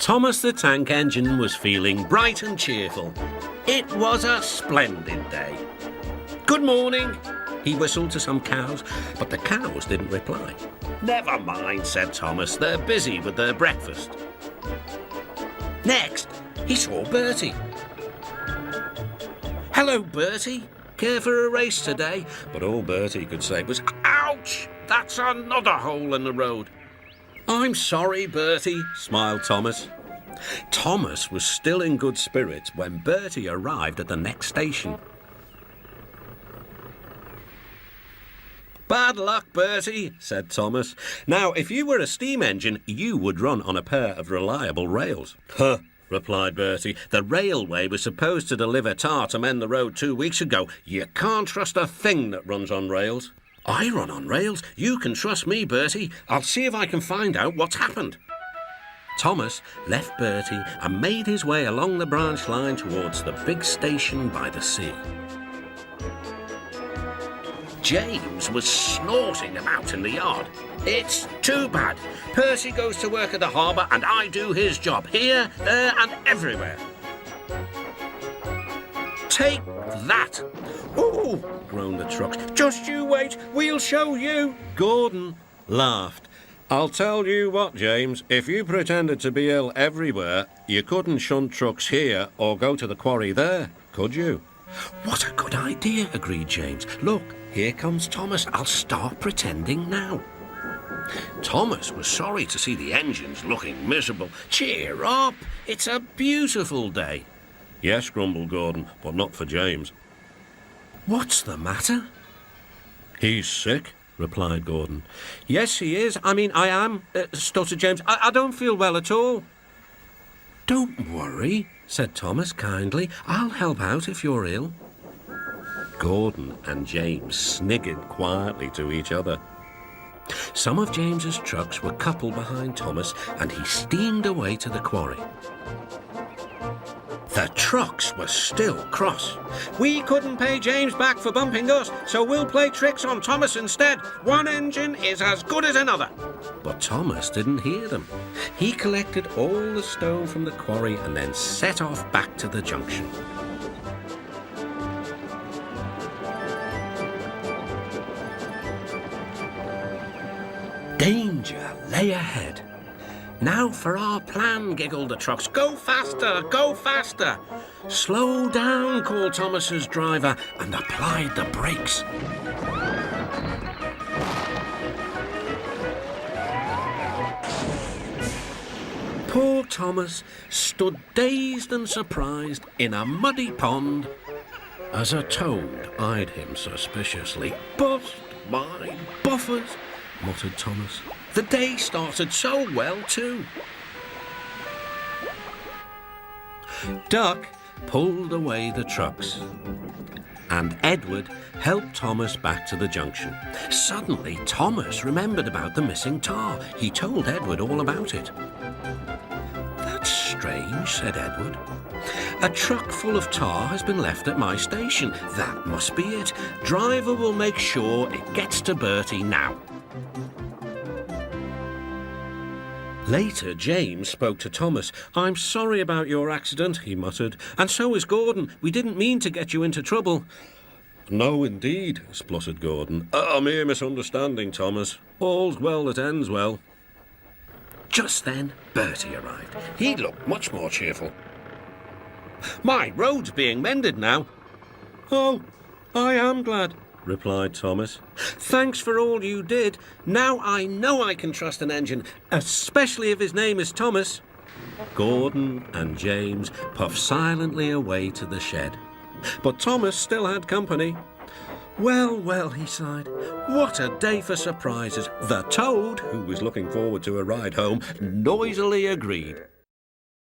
Thomas the Tank Engine was feeling bright and cheerful. It was a splendid day. "Good morning," he whistled to some cows, but the cows didn't reply. "Never mind," said Thomas, "they're busy with their breakfast." Next, he saw Bertie. "Hello, Bertie. Care for a race today?" But all Bertie could say was, "Ouch! That's another hole in the road." "I'm sorry, Bertie," smiled Thomas. Thomas was still in good spirits when Bertie arrived at the next station. "Bad luck, Bertie," said Thomas. "Now, if you were a steam engine, you would run on a pair of reliable rails." "Huh," replied Bertie. "The railway was supposed to deliver tar to mend the road 2 weeks ago. You can't trust a thing that runs on rails." "I run on rails. You can trust me, Bertie. I'll see if I can find out what's happened." Thomas left Bertie and made his way along the branch line towards the big station by the sea. James was snorting about in the yard. "It's too bad. Percy goes to work at the harbour and I do his job, here, there and everywhere." "Take that!" "Ooh!" groaned the trucks. "Just you wait, we'll show you." Gordon laughed. "I'll tell you what, James, if you pretended to be ill everywhere, you couldn't shunt trucks here or go to the quarry there, could you?" "What a good idea," agreed James. "Look, here comes Thomas. I'll start pretending now." Thomas was sorry to see the engines looking miserable. "Cheer up, it's a beautiful day." "Yes," grumbled Gordon, "but not for James." "What's the matter?" "He's sick," replied Gordon. "Yes, he is. I am," stuttered James. I don't feel well at all." "Don't worry," said Thomas kindly. "I'll help out if you're ill." Gordon and James sniggered quietly to each other. Some of James's trucks were coupled behind Thomas, and he steamed away to the quarry. The trucks were still cross. "We couldn't pay James back for bumping us, so we'll play tricks on Thomas instead. One engine is as good as another." But Thomas didn't hear them. He collected all the stone from the quarry and then set off back to the junction. Danger lay ahead. "Now for our plan," giggled the trucks. "Go faster, go faster." "Slow down," called Thomas's driver and applied the brakes. Poor Thomas stood dazed and surprised in a muddy pond as a toad eyed him suspiciously. "Bust my buffers," muttered Thomas. The day started so well, too. Duck pulled away the trucks, and Edward helped Thomas back to the junction. Suddenly, Thomas remembered about the missing tar. He told Edward all about it. "That's strange," said Edward. "A truck full of tar has been left at my station. That must be it. Driver will make sure it gets to Bertie now." Later, James spoke to Thomas. "I'm sorry about your accident," he muttered. "And so is Gordon. We didn't mean to get you into trouble." "No, indeed," spluttered Gordon. "A mere misunderstanding, Thomas. All's well that ends well." Just then, Bertie arrived. He looked much more cheerful. "My road's being mended now." "Oh, I am glad," replied Thomas. "Thanks for all you did. Now I know I can trust an engine, especially if his name is Thomas." Gordon and James puffed silently away to the shed. But Thomas still had company. "Well, well," he sighed. "What a day for surprises." The toad, who was looking forward to a ride home, noisily agreed.